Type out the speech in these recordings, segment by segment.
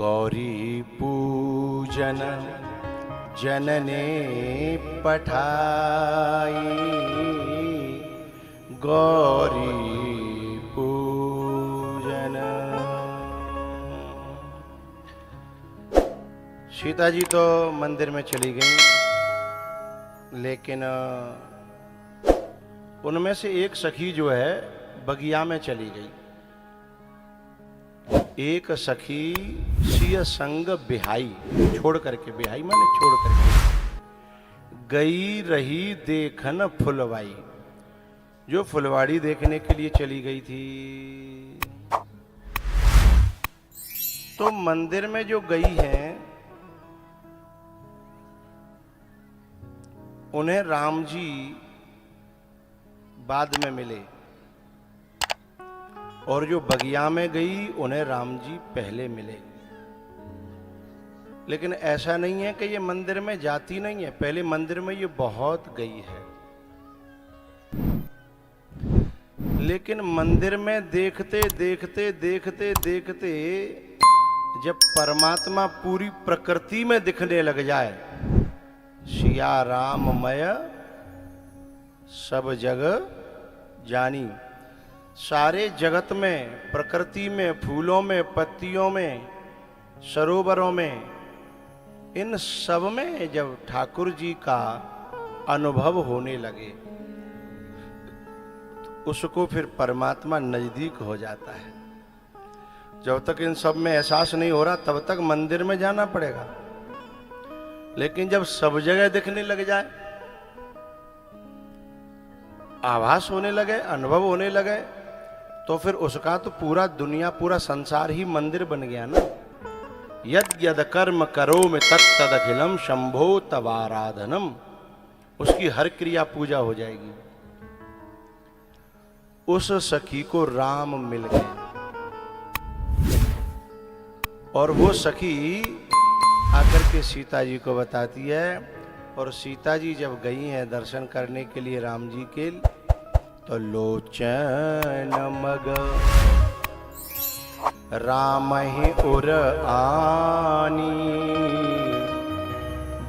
गौरी पूजन जनने पठाई, गौरी पूजन। सीता जी तो मंदिर में चली गई, लेकिन उनमें से एक सखी जो है बगिया में चली गई। एक सखी सिय संग बिहाई, छोड़ करके, बिहाई माने छोड़ करके गई रही देखन फुलवाई, जो फुलवाड़ी देखने के लिए चली गई थी। तो मंदिर में जो गई हैं उन्हें राम जी बाद में मिले, और जो बगिया में गई उन्हें राम जी पहले मिले। लेकिन ऐसा नहीं है कि ये मंदिर में जाती नहीं है, पहले मंदिर में ये बहुत गई है। लेकिन मंदिर में देखते देखते देखते देखते जब परमात्मा पूरी प्रकृति में दिखने लग जाए, सिया राममय सब जग जानी, सारे जगत में, प्रकृति में, फूलों में, पत्तियों में, सरोवरों में, इन सब में जब ठाकुर जी का अनुभव होने लगे तो उसको फिर परमात्मा नजदीक हो जाता है। जब तक इन सब में एहसास नहीं हो रहा तब तक मंदिर में जाना पड़ेगा, लेकिन जब सब जगह दिखने लग जाए, आभास होने लगे, अनुभव होने लगे, तो फिर उसका तो पूरा दुनिया, पूरा संसार ही मंदिर बन गया ना। यद यद कर्म करोमि तत्तद अखिलम शंभो तवाराधनम, उसकी हर क्रिया पूजा हो जाएगी। उस सखी को राम मिल गए, और वो सखी आकर के सीता जी को बताती है। और सीता जी जब गई हैं दर्शन करने के लिए राम जी के, तो लोचन मग राम ही उर आनी,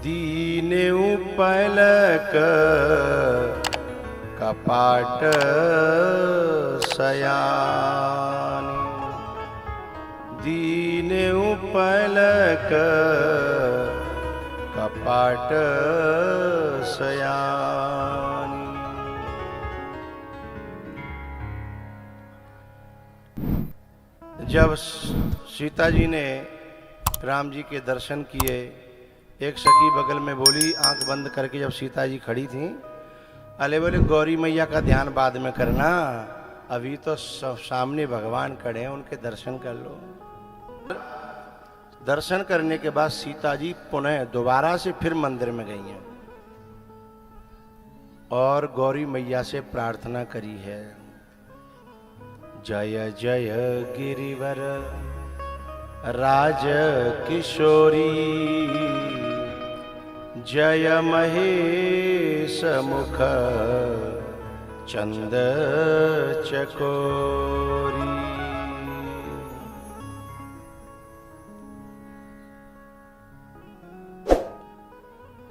दीने पलक कपाट सयानी, दीने पलक कपाट सयानी। जब सीता जी ने राम जी के दर्शन किए, एक सखी बगल में बोली, आंख बंद करके जब सीता जी खड़ी थी, अले बोले गौरी मैया का ध्यान बाद में करना, अभी तो सामने भगवान खड़े हैं, उनके दर्शन कर लो। दर्शन करने के बाद सीता जी पुनः दोबारा से फिर मंदिर में गई हैं और गौरी मैया से प्रार्थना करी है, जय जय गिरिवर राज किशोरी, जय महेश मुख चंद चकोरी।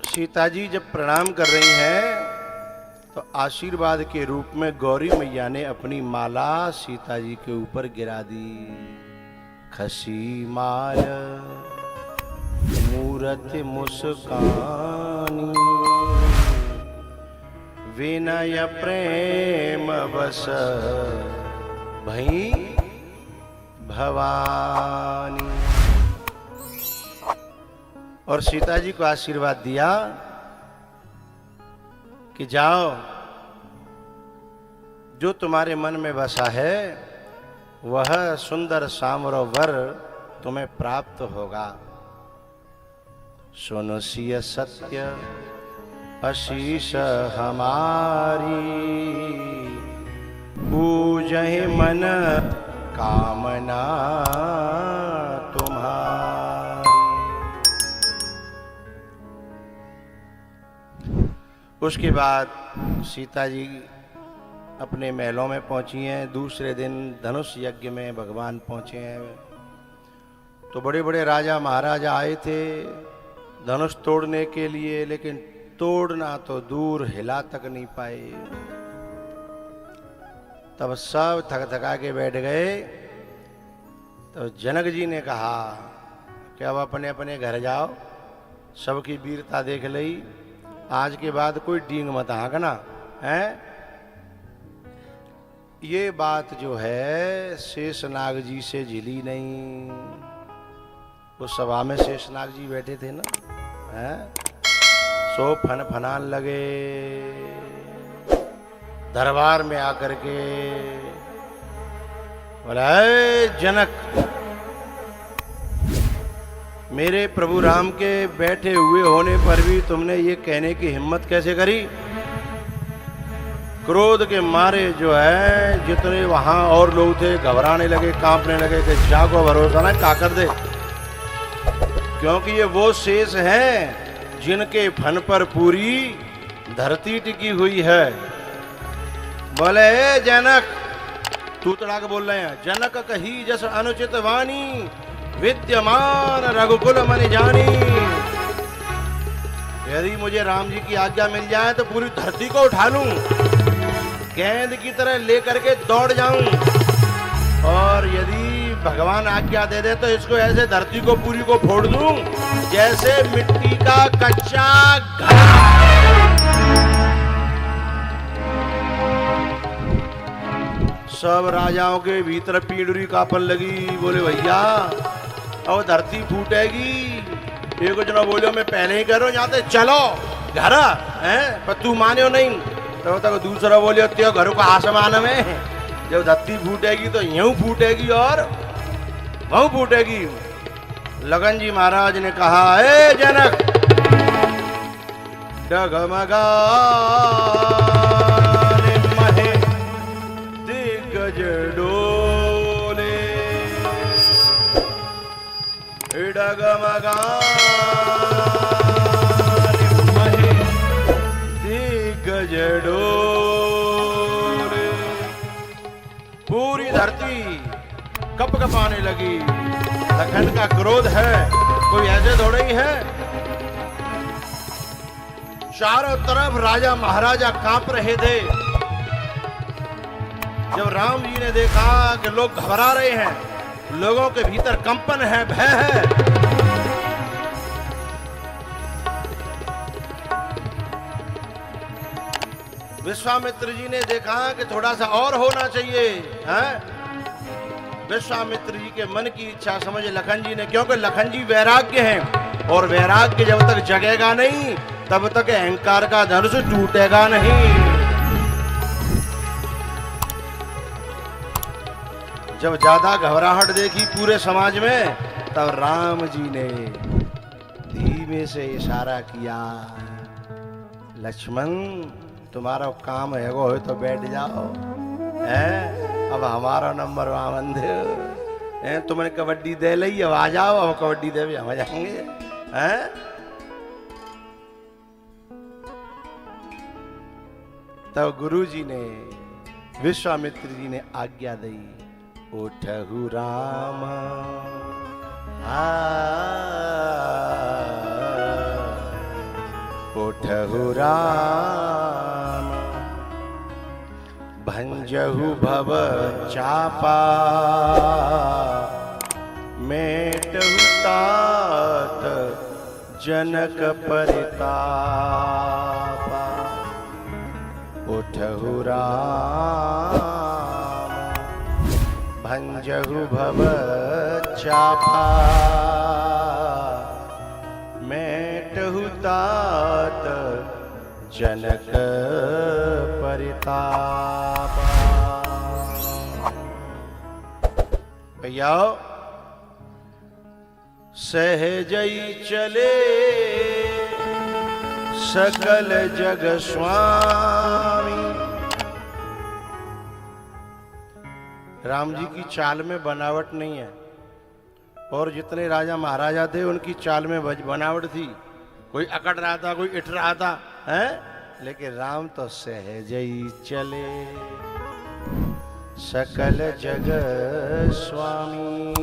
सीता जी जब प्रणाम कर रही हैं तो आशीर्वाद के रूप में गौरी मैया ने अपनी माला सीता जी के ऊपर गिरा दी। खसी माल मूरत मुस्कानी, विनय प्रेम बस भई भवानी। और सीता जी को आशीर्वाद दिया कि जाओ, जो तुम्हारे मन में बसा है वह सुंदर सामर वर तुम्हें प्राप्त होगा। सुन सिय सत्य आशीष हमारी, पूजहि मन कामना तुम्हारी। उसके बाद सीता जी अपने महलों में पहुंची हैं। दूसरे दिन धनुष यज्ञ में भगवान पहुंचे हैं तो बड़े बड़े राजा महाराजा आए थे धनुष तोड़ने के लिए, लेकिन तोड़ना तो दूर हिला तक नहीं पाए। तब सब थक थका के बैठ गए। तो जनक जी ने कहा कि अब अपने अपने घर जाओ, सबकी वीरता देख लई, आज के बाद कोई डींग मत हाँकना है। ये बात जो है शेषनाग जी से झिली नहीं। उस सभा में शेषनाग जी बैठे थे ना, हैं? सो फन फनान लगे दरबार में आकर के, बोला जनक, मेरे प्रभु राम के बैठे हुए होने पर भी तुमने ये कहने की हिम्मत कैसे करी? क्रोध के मारे जो है जितने वहां और लोग थे घबराने लगे, कांपने लगे कि जागो, भरोसा ना का कर दे, क्योंकि ये वो शेष हैं जिनके फन पर पूरी धरती टिकी हुई है। बोले जनक, तू तड़ा के बोल रहे हैं, जनक कही जस अनुचित वाणी, विद्यमान रघुकुल मन जानी। यदि मुझे राम जी की आज्ञा मिल जाए तो पूरी धरती को उठा लूं, गेंद की तरह लेकर के दौड़ जाऊं, और यदि भगवान आज्ञा दे दे तो इसको ऐसे धरती को पूरी को फोड़ दूं जैसे मिट्टी का कच्चा घर। सब राजाओं के भीतर पीड़ुरी कांपन लगी। बोले भैया और धरती फूटेगी। एक जना बोलो मैं पहले ही कह रहा हूं, जाते चलो घर है, पर तू माने हो नहीं। तो तक दूसरा बोले त्यो घरों का आसमान में जब धरती फूटेगी तो यूं फूटेगी और वहां फूटेगी। लगन जी महाराज ने कहा, ए जनक, डगमगा महे दिग्गज डोले, डगमगा महे दिग्गज डोले। पूरी धरती कप कपाने लगी। लखन का क्रोध है, कोई ऐसे थोड़े ही है। चारों तरफ राजा महाराजा कांप रहे थे। जब राम जी ने देखा कि लोग घबरा रहे हैं, लोगों के भीतर कंपन है, भय है, विश्वामित्र जी ने देखा कि थोड़ा सा और होना चाहिए, हैं? विश्वामित्र जी के मन की इच्छा समझ लखन जी ने, क्योंकि लखन जी वैराग्य हैं, और वैराग्य जब तक जगेगा नहीं तब तक अहंकार का धनुष टूटेगा नहीं। जब ज्यादा घबराहट देखी पूरे समाज में, तब राम जी ने धीमे से इशारा किया, लक्ष्मण तुम्हारा काम है वो तो बैठ जाओ, है? अब हमारा नंबर वहां बंदे, तुमने कबड्डी दे ली, अब आ जाओ, हम कबड्डी दे भी हम जाएंगे, हैं? तब गुरु जी ने, विश्वामित्र जी ने आज्ञा दी, उठहु राम उठहु राम, भंजहु भव चापा, मेटहु तात जनक परितापा। उठहु राम भंजहु भव चापा, मेटहु तात जनक परितापा। भैया सहजई चले सकल जग स्वामी। राम जी की चाल में बनावट नहीं है, और जितने राजा महाराजा थे उनकी चाल में बनावट थी। कोई अकड़ रहा था, कोई इट रहा था, हैं? लेकिन राम तो सहजई चले सकल जग स्वामी।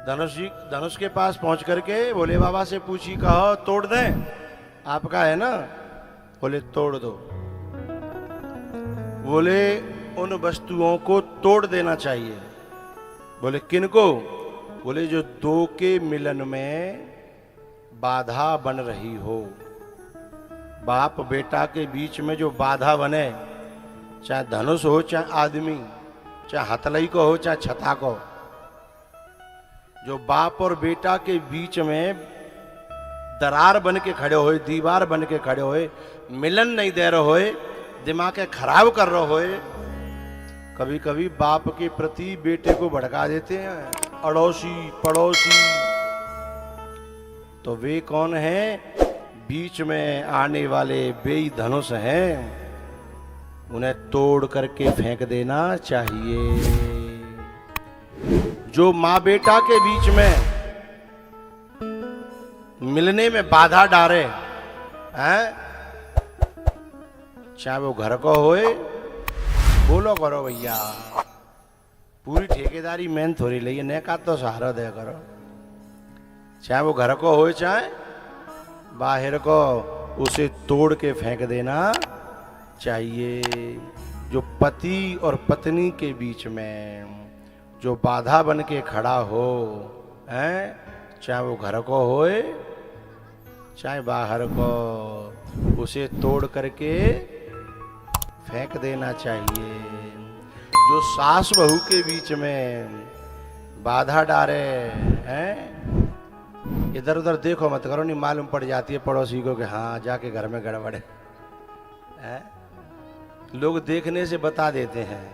धनुष के पास पहुंच करके भोले बाबा से पूछी, कहो तोड़ दें, आपका है ना? बोले तोड़ दो। बोले उन वस्तुओं को तोड़ देना चाहिए। बोले किनको? बोले जो दो के मिलन में बाधा बन रही हो, बाप बेटा के बीच में जो बाधा बने, चाहे धनुष हो, चाहे आदमी, चाहे हथलई को हो, चाहे छता को, जो बाप और बेटा के बीच में दरार बन के खड़े होए, दीवार बन के खड़े होए, मिलन नहीं दे रहे होए, दिमाग खराब कर रहे होए, कभी कभी बाप के प्रति बेटे को भड़का देते हैं, अड़ोसी पड़ोसी। तो वे कौन हैं? बीच में आने वाले बेई धनुष हैं, उन्हें तोड़ करके फेंक देना चाहिए। जो माँ बेटा के बीच में मिलने में बाधा डाले हैं, चाहे वो घर को होए, बोलो करो भैया, पूरी ठेकेदारी मैंने थोड़ी ली, ने का तो सहारा दे करो। चाहे वो घर को हो चाहे बाहर को, उसे तोड़ के फेंक देना चाहिए। जो पति और पत्नी के बीच में जो बाधा बन के खड़ा हो, हैं, चाहे वो घर को होए चाहे बाहर को, उसे तोड़ करके फेंक देना चाहिए। जो सास बहू के बीच में बाधा डाले हैं, इधर उधर देखो मत करो, नहीं मालूम पड़ जाती है पड़ोसी को कि हाँ जाके घर में गड़बड़ है। लोग देखने से बता देते हैं।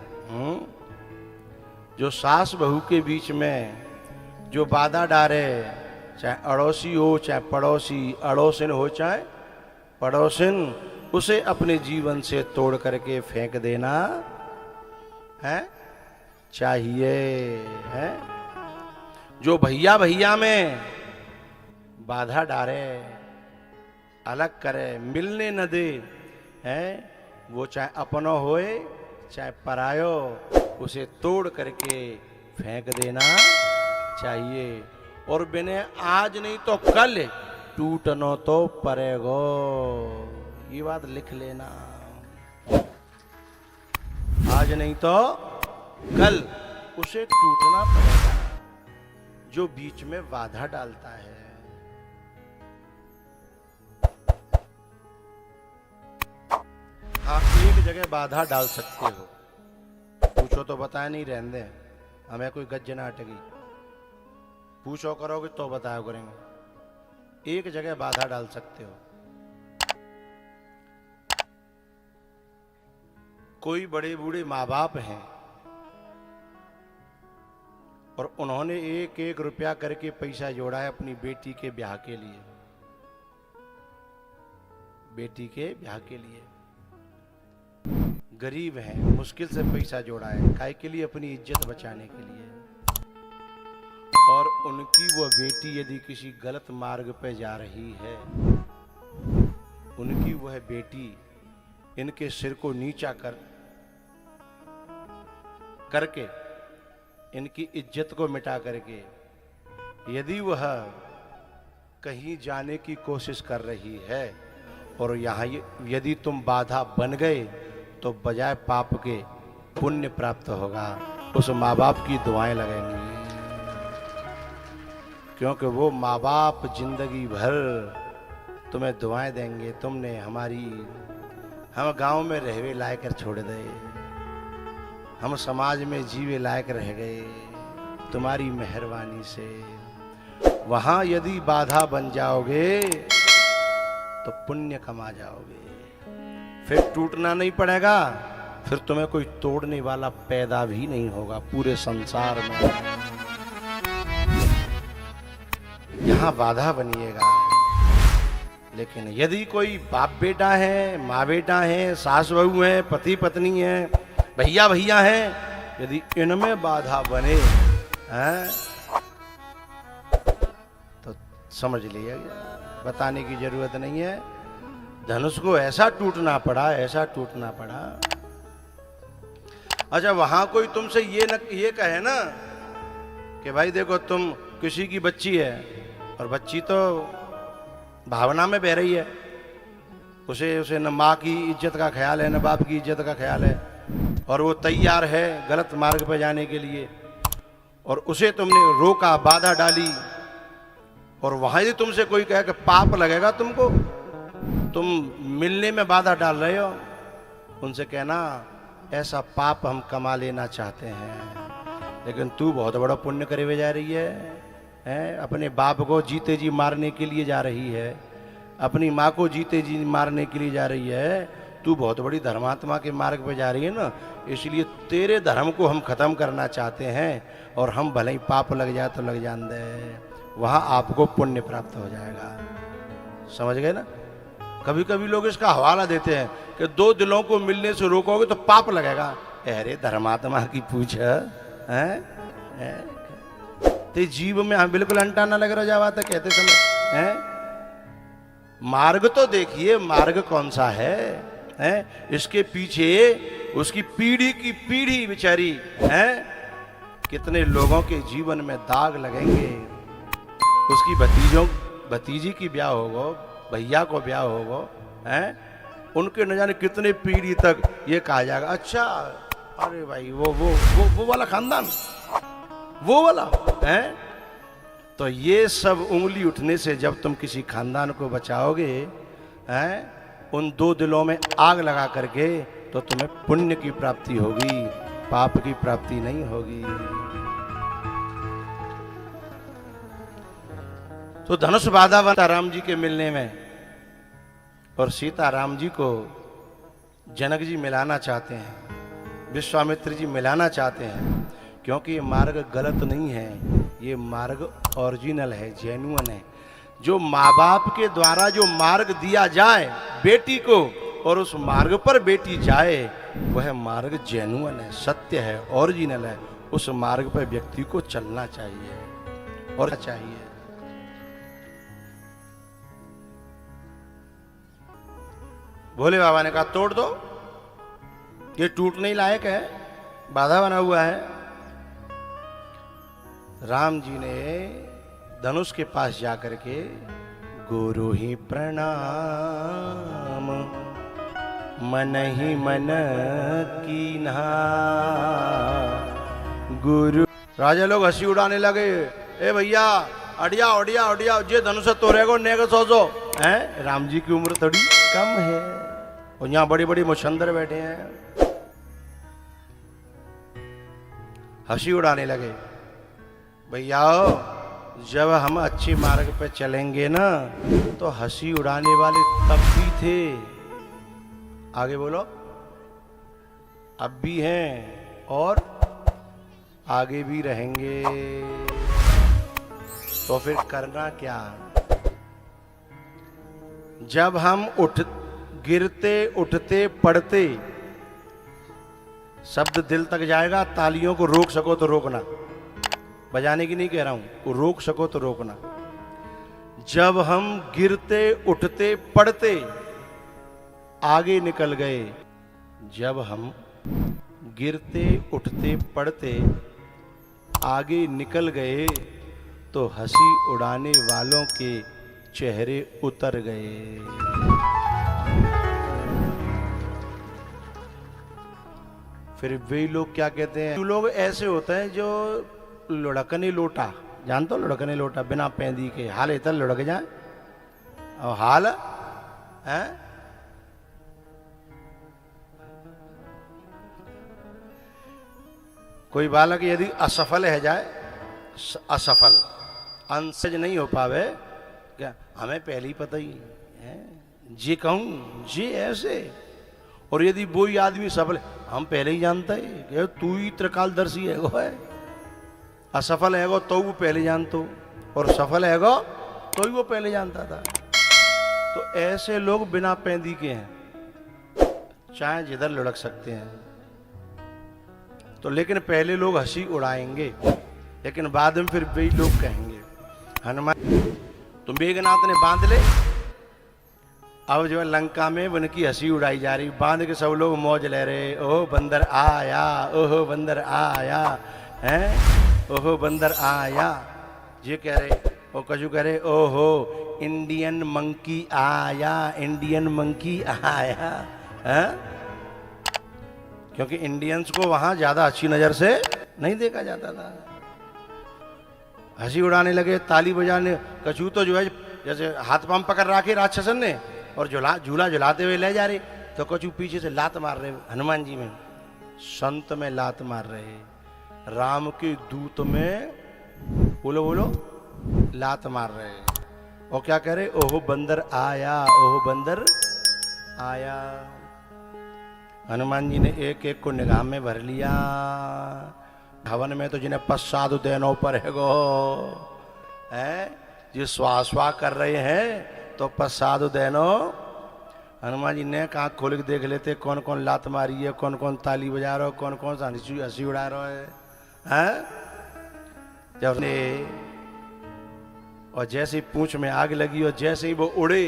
जो सास बहू के बीच में जो बाधा डाले, चाहे अड़ोसी हो चाहे पड़ोसी, अड़ोसिन हो चाहे पड़ोसिन, उसे अपने जीवन से तोड़ करके फेंक देना है चाहिए। है जो भैया भैया में बाधा डाले, अलग करे, मिलने न दे, है वो चाहे अपनो होए चाहे परायो, उसे तोड़ करके फेंक देना चाहिए। और बिने आज नहीं तो कल टूटनो तो पड़ेगो, ये बात लिख लेना। आज नहीं तो कल उसे टूटना पड़ेगा जो बीच में बाधा डालता है। आप एक जगह बाधा डाल सकते हो, पूछो तो बताया नहीं, रहने दे, हमें कोई गज्ज ना अटकी, पूछो करोगे तो बताया करेंगे। एक जगह बाधा डाल सकते हो। कोई बड़े बूढ़े माँ बाप हैं और उन्होंने एक एक रुपया करके पैसा जोड़ा है अपनी बेटी के ब्याह के लिए, बेटी के ब्याह के लिए। गरीब हैं, मुश्किल से पैसा जोड़ा है, काय के लिए? अपनी इज्जत बचाने के लिए। और उनकी वो बेटी यदि किसी गलत मार्ग पे जा रही है, उनकी वह बेटी इनके सिर को नीचा करके इनकी इज्जत को मिटा करके, यदि वह कहीं जाने की कोशिश कर रही है और यहाँ यदि तुम बाधा बन गए, तो बजाय पाप के पुण्य प्राप्त होगा। उस माँ बाप की दुआएं लगेंगी, क्योंकि वो माँ बाप जिंदगी भर तुम्हें दुआएं देंगे, तुमने हम गांव में रहवे लायक कर छोड़ दे, हम समाज में जीवे लायक रह गए तुम्हारी मेहरबानी से। वहां यदि बाधा बन जाओगे तो पुण्य कमा जाओगे, फिर टूटना नहीं पड़ेगा, फिर तुम्हें कोई तोड़ने वाला पैदा भी नहीं होगा पूरे संसार में। यहां बाधा बनिएगा। लेकिन यदि कोई बाप बेटा है, माँ बेटा है, सास बहू है, पति पत्नी है, भैया भैया है, यदि इनमें बाधा बने हैं तो समझ लिया, बताने की जरूरत नहीं है। धनुष को ऐसा टूटना पड़ा, ऐसा टूटना पड़ा। अच्छा, वहां कोई तुमसे ये कहे ना कि भाई देखो तुम किसी की बच्ची है और बच्ची तो भावना में बह रही है, उसे उसे न माँ की इज्जत का ख्याल है न बाप की इज्जत का ख्याल है, और वो तैयार है गलत मार्ग पर जाने के लिए, और उसे तुमने रोका, बाधा डाली, और वहां यदि तुमसे कोई कहे कि पाप लगेगा तुमको, तुम मिलने में बाधा डाल रहे हो, उनसे कहना ऐसा पाप हम कमा लेना चाहते हैं, लेकिन तू बहुत बड़ा पुण्य करे हुए जा रही है? अपने बाप को जीते जी मारने के लिए जा रही है, अपनी माँ को जीते जी मारने के लिए जा रही है, तू बहुत बड़ी धर्मात्मा के मार्ग पर जा रही है ना, इसलिए तेरे धर्म को हम खत्म करना चाहते हैं, और हम भले ही पाप लग जाए तो लग जान दे, वहां आपको पुण्य प्राप्त हो जाएगा। समझ गए ना? कभी कभी लोग इसका हवाला देते हैं कि दो दिलों को मिलने से रोकोगे तो पाप लगेगा। अरे धर्मात्मा की पूछ है, ते जीव में हम बिल्कुल अंटा ना लग रहा जावा था कहते समय है? मार्ग तो देखिए, मार्ग कौन सा है? इसके पीछे उसकी पीढ़ी की पीढ़ी बेचारी है, कितने लोगों के जीवन में दाग लगेंगे। उसकी भतीजी की ब्याह होगो, भैया को ब्याह होगो, हैं? उनके न जाने कितने पीढ़ी तक ये कहा जाएगा, अच्छा अरे भाई वो वाला खानदान, वो वाला है। तो ये सब उंगली उठने से जब तुम किसी खानदान को बचाओगे, हैं, उन दो दिलों में आग लगा करके, तो तुम्हें पुण्य की प्राप्ति होगी, पाप की प्राप्ति नहीं होगी। तो धनुष बाधा बना राम जी के मिलने में, और सीता राम जी को जनक जी मिलाना चाहते हैं, विश्वामित्र जी मिलाना चाहते हैं, क्योंकि ये मार्ग गलत नहीं है, ये मार्ग ओरिजिनल है, जेन्युइन है। जो माँ बाप के द्वारा जो मार्ग दिया जाए बेटी को, और उस मार्ग पर बेटी जाए, वह मार्ग जेन्युइन है, सत्य है, ओरिजिनल है। उस मार्ग पर व्यक्ति को चलना चाहिए और चाहिए। भोले बाबा ने कहा तोड़ दो, ये टूटने लायक है, बाधा बना हुआ है। राम जी ने धनुष के पास जाकर के गुरु ही प्रणाम मन ही मन कीन्हा। गुरु राजा लोग हंसी उड़ाने लगे, ए भैया अड़िया अड़िया अड़िया, जे धनुष तोड़ेगो नेग सोचो है। राम जी की उम्र थोड़ी कम है, और यहाँ बड़े बड़े मुछंदर बैठे हैं, हंसी उड़ाने लगे। भैया जब हम अच्छे मार्ग पे चलेंगे ना, तो हंसी उड़ाने वाले तब भी थे, आगे बोलो, अब भी हैं और आगे भी रहेंगे। तो फिर करना क्या? जब हम गिरते उठते पड़ते, शब्द दिल तक जाएगा, तालियों को रोक सको तो रोकना, बजाने की नहीं कह रहा हूं, वो रोक सको तो रोकना। जब हम गिरते उठते पड़ते आगे निकल गए, जब हम गिरते उठते पड़ते आगे निकल गए, तो हंसी उड़ाने वालों के चेहरे उतर गए। फिर वे लोग क्या कहते हैं, लोग ऐसे होते हैं जो लुढ़कने लोटा, जानते हो लुढ़कने लोटा, बिना पैंदी के हाल इधर लुढ़क जाए, और हाल है कोई बालक यदि असफल है जाए, असफल अंशज नहीं हो पावे, क्या हमें पहले ही पता ही है, जे कहूं जे ऐसे। और यदि वो आदमी सफल, हम पहले ही जानते हैं तू ही त्रिकालदर्शी है, वो है असफल है तो वो पहले जानतो, और सफल है तो ही वो पहले जानता था। तो ऐसे लोग बिना पैंदी के हैं, चाहे जिधर लुढ़क सकते हैं। तो लेकिन पहले लोग हंसी उड़ाएंगे, लेकिन बाद में फिर वही लोग कहेंगे, हनुमान तुम मेघनाथ ने बांध ले। अब जो है लंका में उनकी हंसी उड़ाई जा रही, बांध के सब लोग मौज ले रहे, ओह बंदर आया, ओह बंदर आया है, ओह बंदर आया। ये कह रहे और कजू कह रहे ओहो इंडियन मंकी आया, इंडियन मंकी आया है? क्योंकि इंडियंस को वहां ज्यादा अच्छी नजर से नहीं देखा जाता था। हंसी उड़ाने लगे, ताली बजाने। कछू तो जो है जैसे हाथ पांव पकड़ रखे राक्षसन ने और झूला झुलाते हुए ले जा रहे, तो कछू पीछे से लात मार रहे, हनुमान जी में संत में लात मार रहे, राम के दूत में बोलो बोलो लात मार रहे। और क्या कह रहे, ओहो बंदर आया, ओहो बंदर आया। हनुमान जी ने एक एक को निगाह में भर लिया। हवन में तो जिन्हें पश्चात देनो पर है गो है, जो स्वास्वा कर रहे हैं तो पश्चात देनो। हनुमान जी ने आँख खोल के देख लेते कौन कौन लात मारी है, कौन कौन ताली बजा रहा हो, कौन कौन सा हंसी उड़ा रहा है? जब ने और जैसे ही पूंछ में आग लगी और जैसे ही वो उड़े,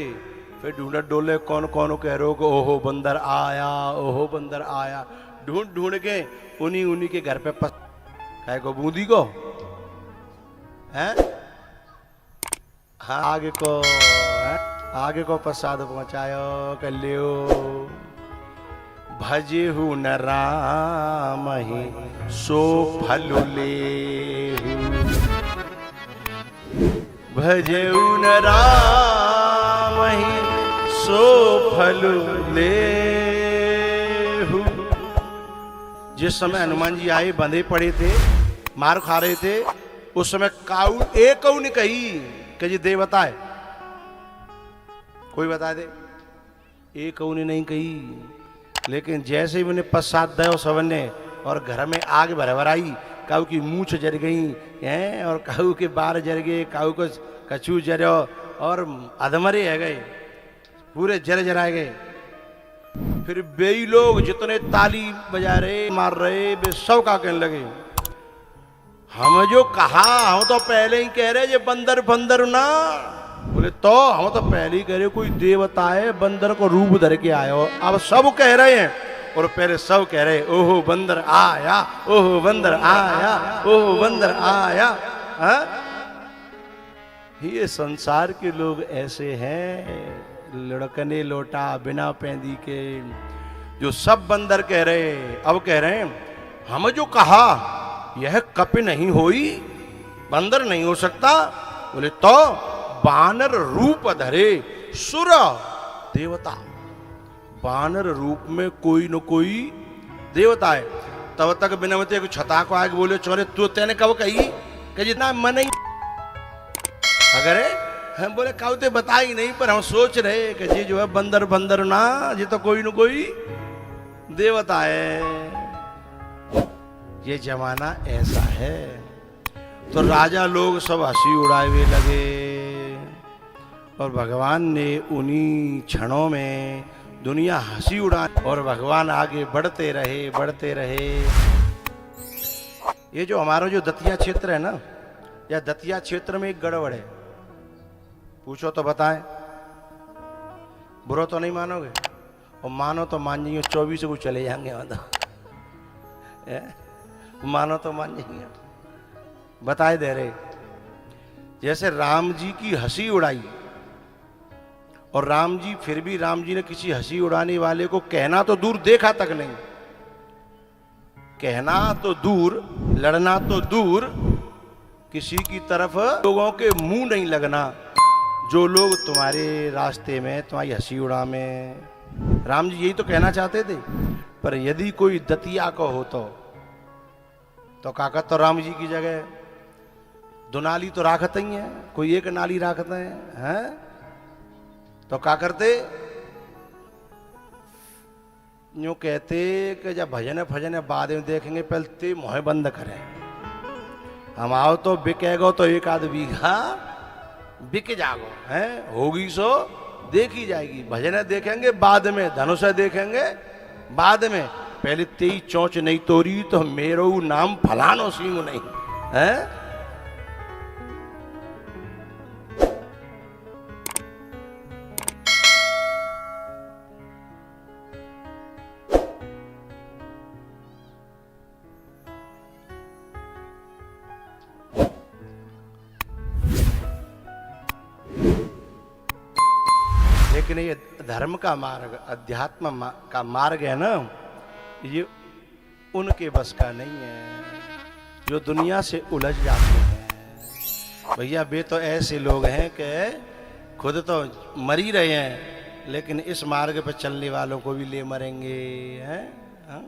फिर ढूंढ डोले कौन कौन कह रहे हो, ओहो बंदर आया, ओहो बंदर आया। ढूंढ ढूंढ के उन्हीं उन्हीं के घर पे कहे को बूंदी को है, हाँ आगे को है? आगे को प्रसाद पहुंचायो कर लियो। भजे हूँ न राम ही सो फल ले, भजे हूँ न राम ही सो फल ले। जिस समय हनुमान जी आए बंधे पड़े थे, मार खा रहे थे, उस समय काऊ एक कऊ ने कही कि जी देवता है, कोई बता दे। एक कऊ ने नहीं कही, लेकिन जैसे ही उन्हें पश्चात दयो सवन ने और घर में आग भरभराई, काऊ की मूछ जर गई हैं और काऊ के बार जर गए, काऊ को कछू जरो और अधमरे है गए, पूरे जर जराए गए। फिर बेई लोग जितने ताली बजा रहे मार रहे, वे सब का कहने लगे हम जो कहा, हम तो पहले ही कह रहे ये बंदर बंदर ना। बोले तो हम तो पहले ही कह रहे कोई देवता है, बंदर को रूप धर के आए हो। अब सब कह रहे हैं और पहले सब कह रहे ओहो बंदर आया, ओहो बंदर आया, ओहो बंदर आया। हा? ये संसार के लोग ऐसे हैं, लड़कने लोटा बिना पैंदी के, जो सब बंदर कह रहे। अब कह रहे हैं हम जो कहा यह कपि नहीं होई, बंदर नहीं हो सकता। बोले तो बानर रूप धरे सुर देवता, बानर रूप में कोई न कोई देवता है। तब तक बिनमते को छता को आगे बोले चोरे तू तेने कब कही कि जितना मन नहीं, अगर हम बोले कहते बता ही नहीं, पर हम सोच रहे कि जी जो है बंदर बंदर ना, ये तो कोई न कोई देवता है। ये जमाना ऐसा है। तो राजा लोग सब हंसी उड़ाए हुए लगे और भगवान ने उन्हीं क्षणों में दुनिया हंसी उड़ा और भगवान आगे बढ़ते रहे बढ़ते रहे। ये जो हमारा जो दतिया क्षेत्र है ना, या दतिया क्षेत्र में एक गड़बड़ है, पूछो तो बताएं, बुरा तो नहीं मानोगे, और मानो तो मान जाइए 24 को चले जाएंगे वहां तो मानो तो मान जाएंगे। बताए दे रहे जैसे राम जी की हंसी उड़ाई और राम जी, फिर भी राम जी ने किसी हंसी उड़ाने वाले को कहना तो दूर देखा तक नहीं, कहना तो दूर, लड़ना तो दूर, किसी की तरफ लोगों के मुंह नहीं लगना। जो लोग तुम्हारे रास्ते में तुम्हारी हंसी उड़ा में, राम जी यही तो कहना चाहते थे। पर यदि कोई दतिया को हो तो काका तो राम जी की जगह दो नाली तो राखत ही है, कोई एक नाली राखते हैं, तो क्या करते, यूं कहते कि जब भजन भजन बाद में देखेंगे, पहले ते मोह बंद करें, हम आओ तो बिकेगो तो एक आध बीघा बिक जागो है, होगी सो देखी जाएगी। भजन देखेंगे बाद में, धनुष देखेंगे बाद में, पहले तेई चौंच नहीं तोरी तो मेरो नाम फलानो सिंह नहीं है। लेकिन ये धर्म का मार्ग, का मार्ग है ना, ये उनके बस का नहीं है जो दुनिया से उलझ जाते हैं। भैया वे तो ऐसे लोग हैं कि खुद तो मर ही रहे हैं, लेकिन इस मार्ग पर चलने वालों को भी ले मरेंगे हैं। हाँ?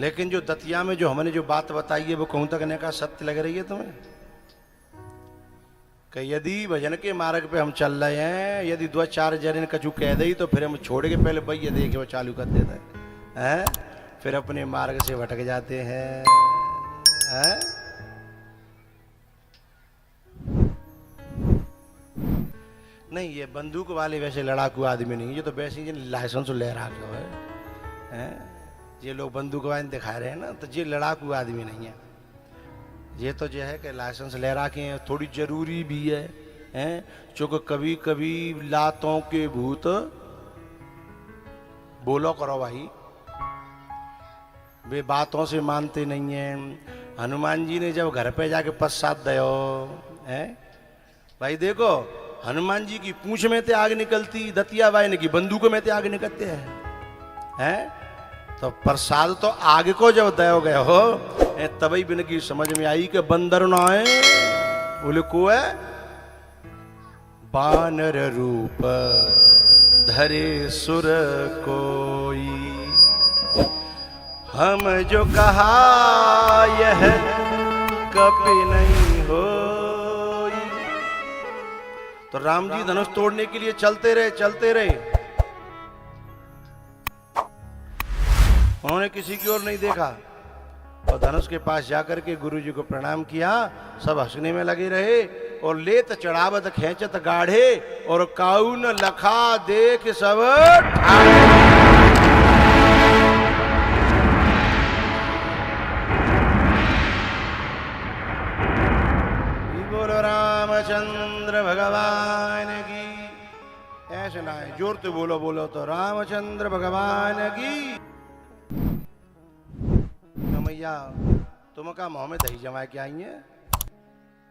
लेकिन जो दतिया में जो हमने जो बात बताई है वो कहूं तक कहने का सत्य लग रही है तुम्हें कि यदि भजन के मार्ग पे हम चल रहे हैं, यदि 2-4 जन कछु कह दई तो फिर हम छोड़ के पहले भैया देखे वो चालू कर देते हैं, फिर अपने मार्ग से भटक जाते हैं। नहीं, ये बंदूक वाले वैसे लड़ाकू आदमी नहीं, ये तो वैसे ही लाइसेंस ले रहा है। ये लोग बंदूक वाले दिखा रहे हैं ना, तो ये लड़ाकू आदमी नहीं है। ये तो जो है कि लाइसेंस ले रखे हैं, थोड़ी जरूरी भी है, चूंकि कभी कभी लातों के भूत बोलो करो भाई, वे बातों से मानते नहीं है। हनुमान जी ने जब घर पे जाके पश्चात दयो है भाई, देखो हनुमान जी की पूंछ में ते आग निकलती, दतिया बाई ने की बंदूक में ते आग निकलते हैं। तो प्रसाद तो आग को जब दयो गए हो तभी बिन की समझ में आई कि बंदर ना है, बोले को है बानर रूप धरे सुर कोई, हम जो कहा यह कभी नहीं होई। तो राम जी धनुष तोड़ने के लिए चलते रहे। उन्होंने किसी की ओर नहीं देखा और धनुष के पास जाकर के गुरु जी को प्रणाम किया। सब हंसने में लगे रहे और लेत चढ़ावत खेचत गाढ़े और काउन लखा देख सब बोलो रामचंद्र भगवान की। ऐसे ना है, जोर से बोलो तो रामचंद्र भगवान की। मैया तुम का मुंह में दही जमा के आई है,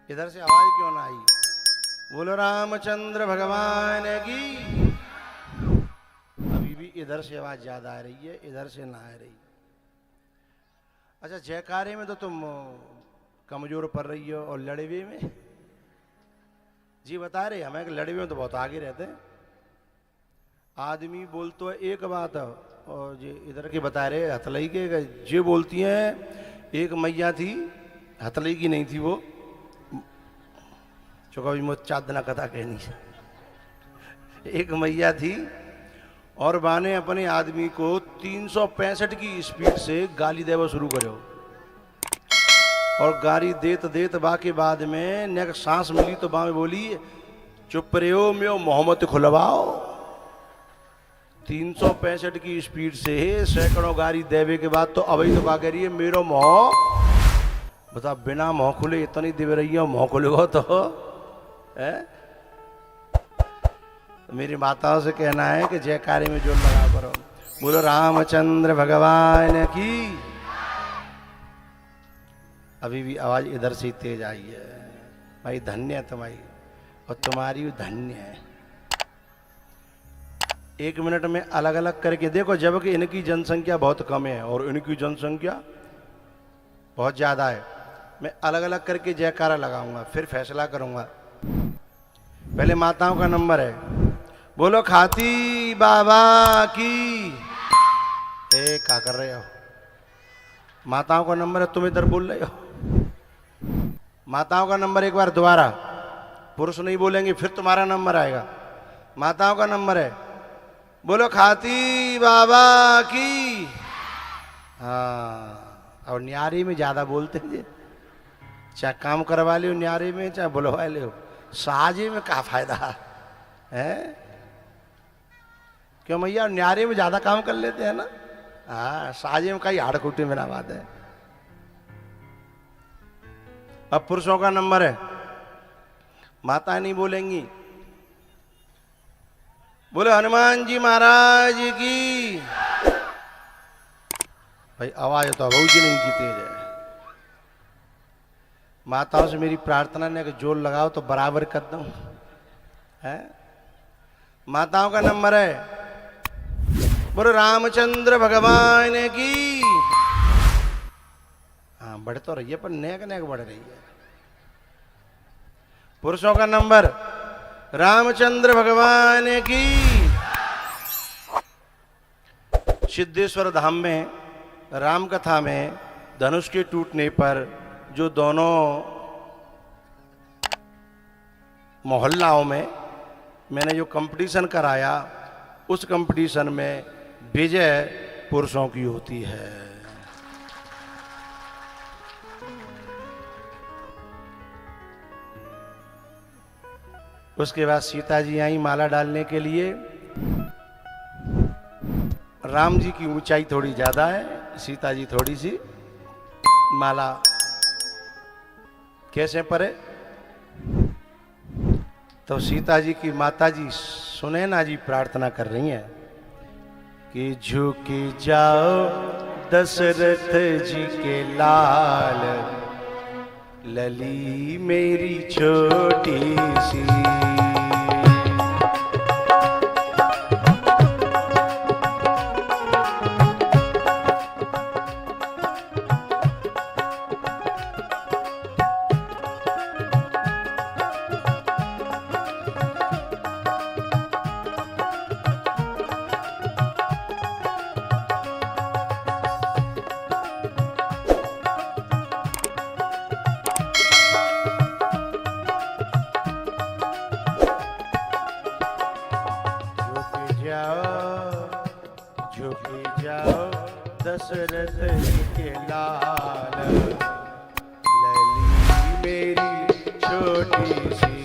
इधर से आवाज क्यों ना आई? बोलो रामचंद्र भगवान की। अभी भी इधर से आवाज ज्यादा आ रही है, इधर से ना आ रही। अच्छा, जयकारे में तो तुम कमजोर पड़ रही हो और लड़वे में जी बता रहे हमें कि लड़वे में तो बहुत आगे रहते हैं। आदमी बोल तो एक बात है और ये इधर के बता रहे हथलई के जे बोलती हैं। एक मैया थी, हथलई की नहीं थी वो, चौका भी मुझ चादना कथा कहनी से। एक मैया थी और बाने अपने आदमी को 365 की स्पीड से गाली देवा शुरू करो और गाली देत बा के बाद में नेक सांस मिली तो बा में बोली चुप रहो म्यो मोहम्मद खुलवाओ। 365 की स्पीड से सैकड़ों गाड़ी देवे के बाद तो अभी तो कह रही है मेरो मुंह बता, बिना मुंह खुले इतनी दे रही है, मुंह खुलेगा तो है। मेरी माताओं से कहना है कि जयकारे में जोर लगा करो। बोलो रामचंद्र भगवान की। अभी भी आवाज इधर से तेज आई है भाई। धन्य है तुम्हारी और तुम्हारी भी धन्य है। 1 मिनट में अलग अलग करके देखो, जबकि इनकी जनसंख्या बहुत कम है और इनकी जनसंख्या बहुत ज्यादा है। मैं अलग अलग करके जयकारा लगाऊंगा, फिर फैसला करूंगा। पहले माताओं का नंबर है। बोलो खाती बाबा की। क्या कर रहे हो? माताओं का नंबर है, तुम इधर बोल रहे हो। माताओं का नंबर एक बार दोबारा, पुरुष नहीं बोलेंगे फिर तुम्हारा नंबर आएगा। माताओं का नंबर है, बोलो खाती बाबा की। हाँ, और न्यारी में ज्यादा बोलते हैं, चाहे काम करवा लो न्यारी में चाहे बुलवा लो, साजे में क्या फायदा है? क्यों मैया, न्यारे में ज्यादा काम कर लेते हैं ना। हाँ, साजे में कई हाड़कुटी में ना बात है। अब पुरुषों का नंबर है, माता नहीं बोलेंगी। बोले हनुमान जी महाराज की। भाई आवाज तो अबू जी नहीं की तेज है। माताओं से मेरी प्रार्थना ने कि जोर लगाओ तो बराबर कर दूं है। माताओं का नंबर है, बोलो रामचंद्र भगवान की। हाँ बढ़ तो रही है पर नेक नेक बढ़ रही है। पुरुषों का नंबर, रामचंद्र भगवान की। सिद्धेश्वर धाम में राम कथा में धनुष के टूटने पर जो दोनों मोहल्लाओं में मैंने जो कंपटीशन कराया, उस कंपटीशन में विजय पुरुषों की होती है। उसके बाद सीता जी आई माला डालने के लिए। राम जी की ऊंचाई थोड़ी ज्यादा है, सीता जी थोड़ी सी। माला कैसे परे, तो सीता जी की माता जी सुनैना जी प्रार्थना कर रही हैं कि झुक जाओ दशरथ जी के लाल, लली मेरी छोटी सी। झुक जाओ दशरथ जी के लाल, लली मेरी छोटी सी।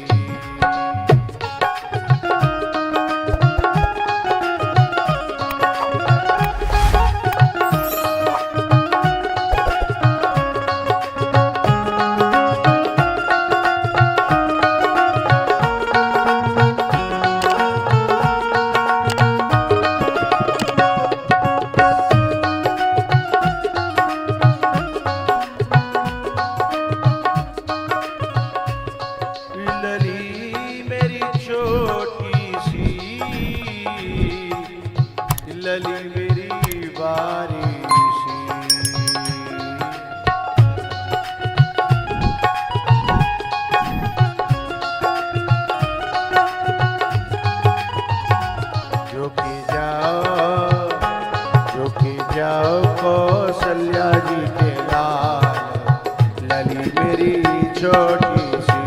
लली मेरी बारिशी, झुक जाओ कौशल्या जी के लाल, लली मेरी छोटी सी।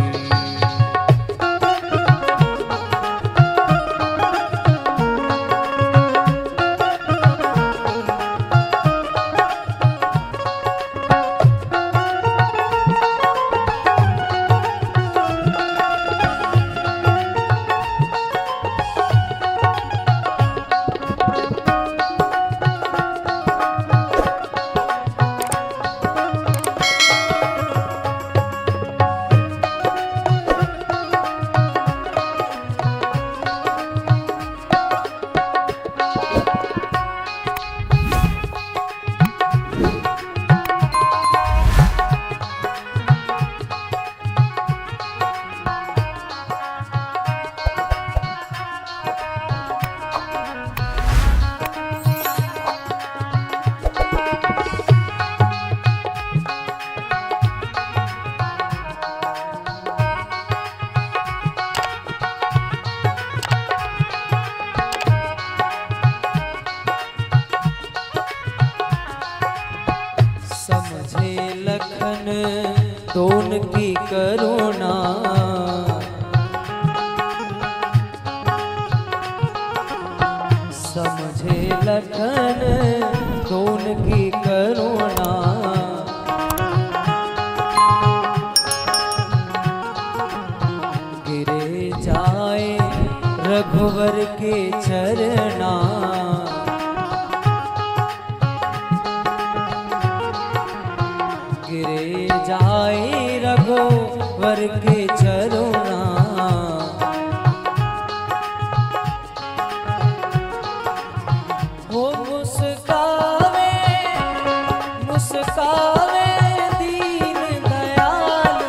दोन की करुणा, समझे लखन दोन की करुणा। गिरे जाए रघुवर के चरना, गिरे जाए रघुवर के चरना। वो मुस्कावे मुस्कावे दीन दयाल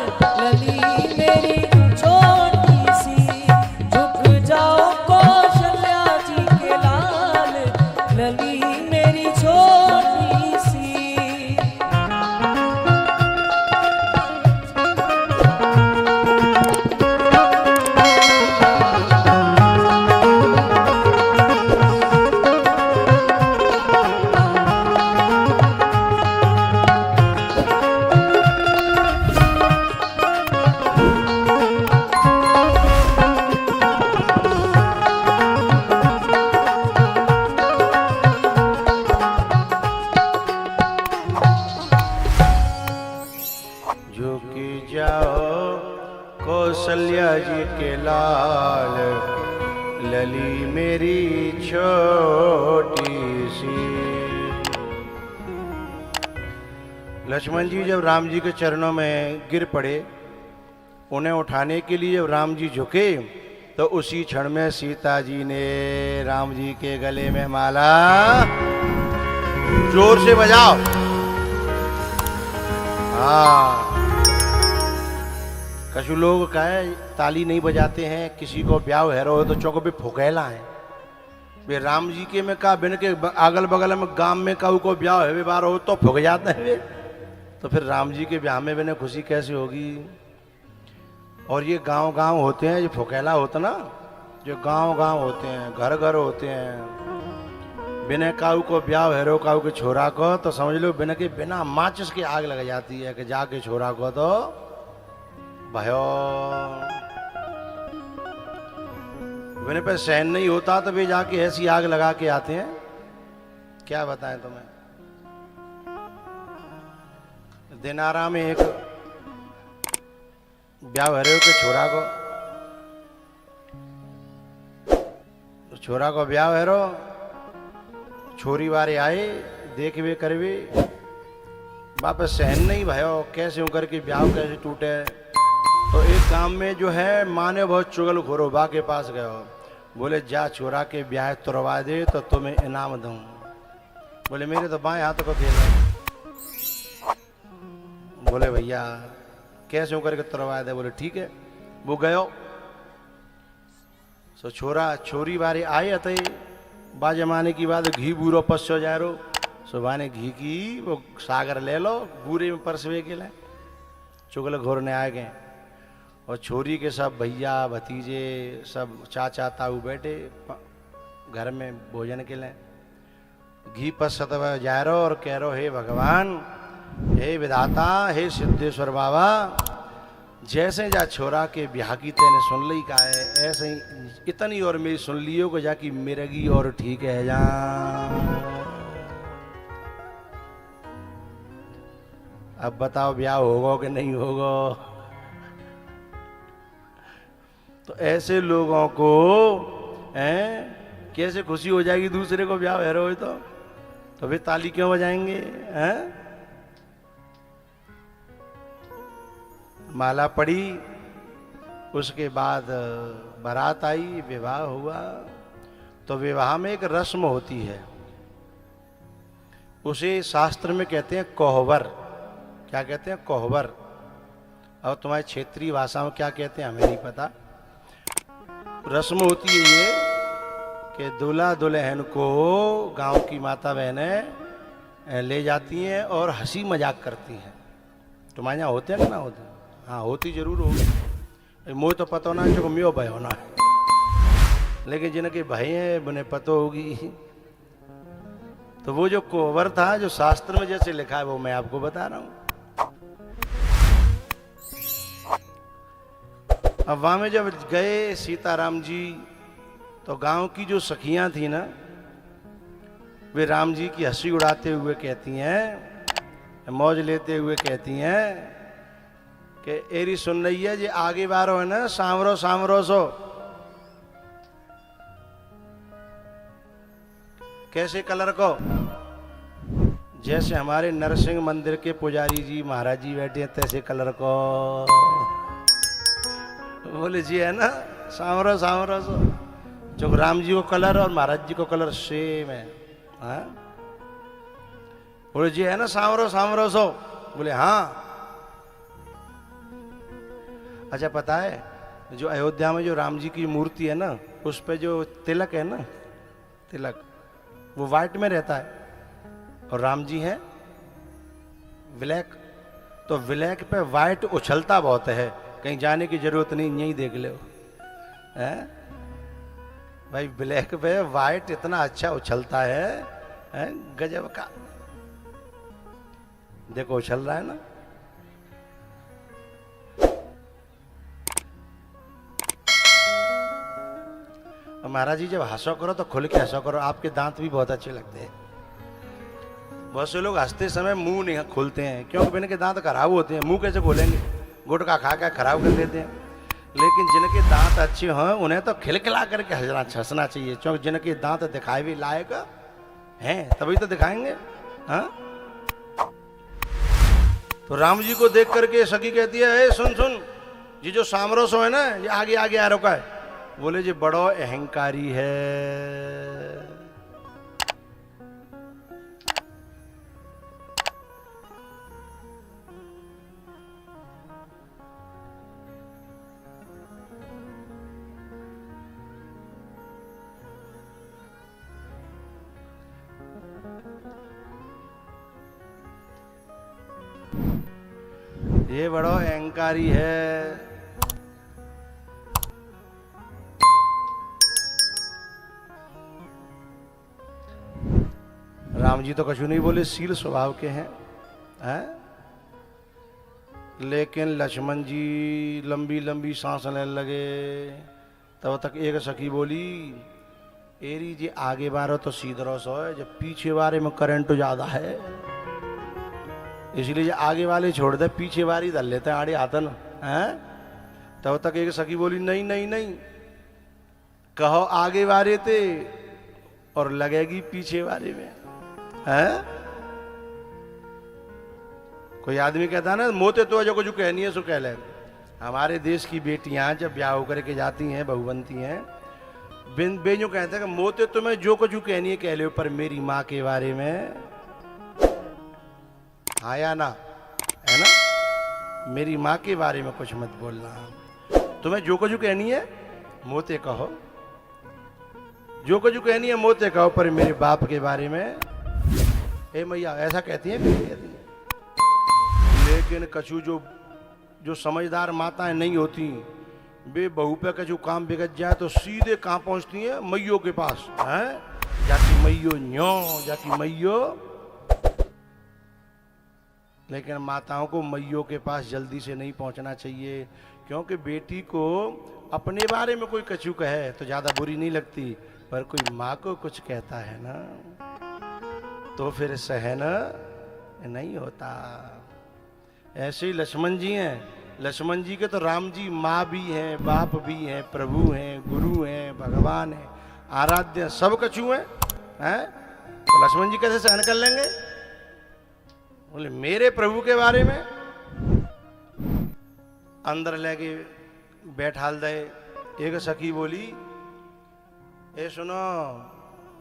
जाओ कौशल्या जी के लाल, लली मेरी छोटी सी। लक्ष्मण जी जब राम जी के चरणों में गिर पड़े, उन्हें उठाने के लिए जब राम जी झुके, तो उसी क्षण में सीता जी ने राम जी के गले में माला जोर से बजाओ। हाँ, कछु लोग कहे ताली नहीं बजाते हैं, किसी को ब्याह हैरो हो तो चौक पे फुकेला है। वे राम जी के में का बिन के अगल बगल में गांव में काऊ को ब्याह है बार हो तो फुक जाते हैं वे, तो फिर राम जी के ब्याह में बिना खुशी कैसे होगी। और ये गांव गांव होते हैं, जो फुकेला होता ना, जो गांव गांव होते हैं, घर घर होते हैं, बिना काऊ को ब्याह हैरो काऊ के छोरा को, तो समझ लो बिना माचिस की आग लग जाती है कि जाके छोरा को तो भयो बिना पे सहन नहीं होता, तो वे जाके ऐसी आग लगा के आते हैं। क्या बताएं तुम्हें। दिनारा में एक ब्याह हरे के छोरा को ब्याह हरो, छोरी वारे आए देखवे करवे, वापस सहन नहीं भयो, कैसे होकर के ब्याह कैसे टूटे। तो एक गांव में जो है माँ ने बहुत चुगल खोरो बा के पास गयो, बोले जा छोरा के ब्याह तुरवा दे तो तुम्हें इनाम दूं। बोले मेरे तो बाएं हाथ को दे दो। बोले भैया कैसे होकर के तुरवा दे। बोले ठीक है। वो गयो, सो छोरी बारे आए अतः बा जमाने की बात, घी बूरो पस्यो जा रो, सुबह ने घी की वो सागर ले लो, बूरे में परसवे के लिए चुगल घोर ने आ गए। और छोरी के सब भैया भतीजे सब चाचा ताऊ बैठे घर में भोजन के लिए, घी पसत जा रो और कह रो हे भगवान, हे विधाता, हे सिद्धेश्वर बाबा, जैसे जा छोरा के ब्याह की तेने सुन ली का है, ऐसे ही इतनी और मेरी सुन लियो को जाकी मेरेगी और ठीक है जा। अब बताओ ब्याह होगा कि नहीं होगा। तो ऐसे लोगों को कैसे खुशी हो जाएगी दूसरे को ब्याह है रो तो वे ताली क्यों बजाएंगे हैं। माला पड़ी, उसके बाद बारात आई, विवाह हुआ। तो विवाह में एक रस्म होती है, उसे शास्त्र में कहते हैं कोहबर। क्या कहते हैं? कोहबर। और तुम्हारी क्षेत्रीय भाषा में क्या कहते हैं हमें नहीं पता। रस्म होती है ये कि दूल्हा दुल्हन को गांव की माता बहनें ले जाती हैं और हंसी मजाक करती हैं। तुम्हारे यहाँ होते हैं कि ना होते? हाँ, होती जरूर होगी। मोह तो पता होना जो म्यो भय होना है, लेकिन जिनके भय हैं उन्हें पता होगी। तो वो जो कोहबर था, जो शास्त्र में जैसे लिखा है वो मैं आपको बता रहा हूं। अब वहां में जब गए सीताराम जी, तो गांव की जो सखियां थी ना, वे राम जी की हंसी उड़ाते हुए कहती हैं, मौज लेते हुए कहती हैं कि एरी सुन रही है, जे आगे बारो है ना, सांवरो सांवरो सो। कैसे कलर को? जैसे हमारे नरसिंह मंदिर के पुजारी जी महाराज जी बैठे हैं, तैसे कलर को। बोले जी है ना, सांवरो सांवरो सो। जो राम जी को कलर और महाराज जी को कलर सेम है। हाँ? बोले जी है ना, सांवरो सांवरो सो। बोले हाँ। अच्छा, पता है जो अयोध्या में जो राम जी की मूर्ति है ना, उस पे जो तिलक है ना, तिलक वो व्हाइट में रहता है और राम जी हैं ब्लैक। तो ब्लैक पे व्हाइट उछलता बहुत है, कहीं जाने की जरूरत नहीं, यहीं देख लो। हैं भाई, ब्लैक पे व्हाइट इतना अच्छा उछलता है, गजब का। देखो उछल रहा है ना। महाराज जी जब हंसो करो तो खुल के हंसो करो, आपके दांत भी बहुत अच्छे लगते हैं। बहुत से लोग हंसते समय मुंह नहीं खोलते हैं, क्योंकि इनके दांत खराब होते हैं, मुंह कैसे खोलेंगे? गुटखा खा के खराब कर देते हैं। लेकिन जिनके दांत अच्छे हों उन्हें तो खिलखिला करके हंसना चाहिए, क्योंकि जिनके दांत दिखाए भी लायक हैं तभी तो दिखाएंगे। हाँ, तो राम जी को देख करके सखी कहती है, ए सुन सुन, ये जो सामरोसो है ना, ये आगे आगे आ रुका है। बोले जी बड़ो अहंकारी है। ये बड़ो अहंकारी है। राम जी तो कछु नहीं बोले, शील स्वभाव के हैं, लेकिन लक्ष्मण जी लंबी लंबी सांस लेने लगे। तब तक एक सखी बोली, एरी जी आगे बारो तो सीधरो सो है, जब पीछे बारे में करंट ज्यादा है, इसलिए आगे वाले छोड़ दे, पीछे वाली धर लेते हैं आड़े आतन है। तब तक एक सखी बोली, नहीं नहीं नहीं, कहो आगे वाले थे और लगेगी पीछे वाले में है। कोई आदमी कहता है ना, मोते तो जो कुछ कहनी है सो कह ले। हमारे देश की बेटियां जब ब्याह होकर के जाती हैं, बहू बनती हैं, बेजो कहते हैं कि मोते तुम्हें जो कुछ कहनी है कह लो, पर मेरी माँ के बारे में हाँ या ना, है ना, मेरी माँ के बारे में कुछ मत बोलना। तुम्हें जो कुछ कहनी है मोते कहो, जो कुछ कहनी है मोते कहो, पर मेरे बाप के बारे में ए मैया ऐसा कहती है। लेकिन कछु जो समझदार माताएं नहीं होती, वे बहू पे कछु काम बिगड़ जाए तो सीधे कहाँ पहुंचती हैं, मैयो के पास हैं, जाकी मैयो न्यो, जाकी मैयो। लेकिन माताओं को मैयों के पास जल्दी से नहीं पहुंचना चाहिए, क्योंकि बेटी को अपने बारे में कोई कछु कहे तो ज्यादा बुरी नहीं लगती, पर कोई माँ को कुछ कहता है ना तो फिर सहन नहीं होता। ऐसे ही लक्ष्मण जी हैं, लक्ष्मण जी के तो राम जी माँ भी हैं, बाप भी हैं, प्रभु हैं, गुरु हैं, भगवान हैं, आराध्य, सब कछु हैं, तो लक्ष्मण जी कैसे सहन कर लेंगे। बोले मेरे प्रभु के बारे में अंदर लेके बैठाल दे। एक सखी बोली, ए सुनो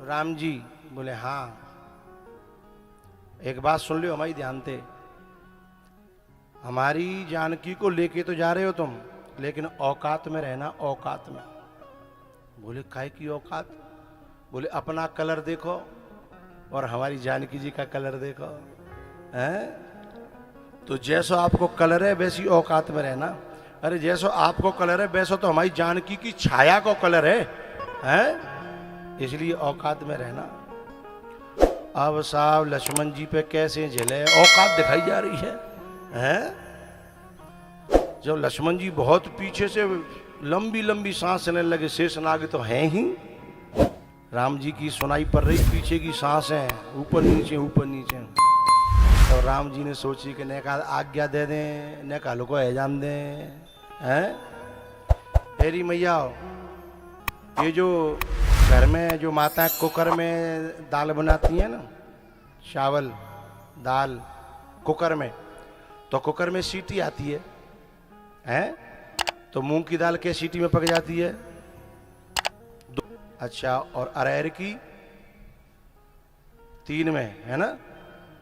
राम जी। बोले हाँ, एक बात सुन लो हमारी ध्यान से, हमारी जानकी को लेके तो जा रहे हो तुम, लेकिन औकात में रहना, औकात में। बोले काय की औकात। बोले अपना कलर देखो और हमारी जानकी जी का कलर देखो, हैं? तो जैसा आपको कलर है वैसी औकात में रहना। अरे जैसा आपको कलर है वैसा तो हमारी जानकी की छाया को कलर है, हैं? इसलिए औकात में रहना। अब साहब लक्ष्मण जी पे कैसे झेले, औकात दिखाई जा रही है, हैं? जब लक्ष्मण जी बहुत पीछे से लंबी लंबी सांस लेने लगे, शेषनाग तो हैं ही, राम जी की सुनाई पड़ रही, पीछे की सांस है, ऊपर नीचे ऊपर नीचे। तो राम जी ने सोची कि ने का आज्ञा दे दें, ने का को एजाम दें, हैं? तेरी मैया, ये जो घर में जो माताएं कुकर में दाल बनाती हैं ना, चावल दाल कुकर में, तो कुकर में सीटी आती है, हैं? तो मूंग की दाल के सीटी में पक जाती है, अच्छा, और अरहर की 3 में, है ना।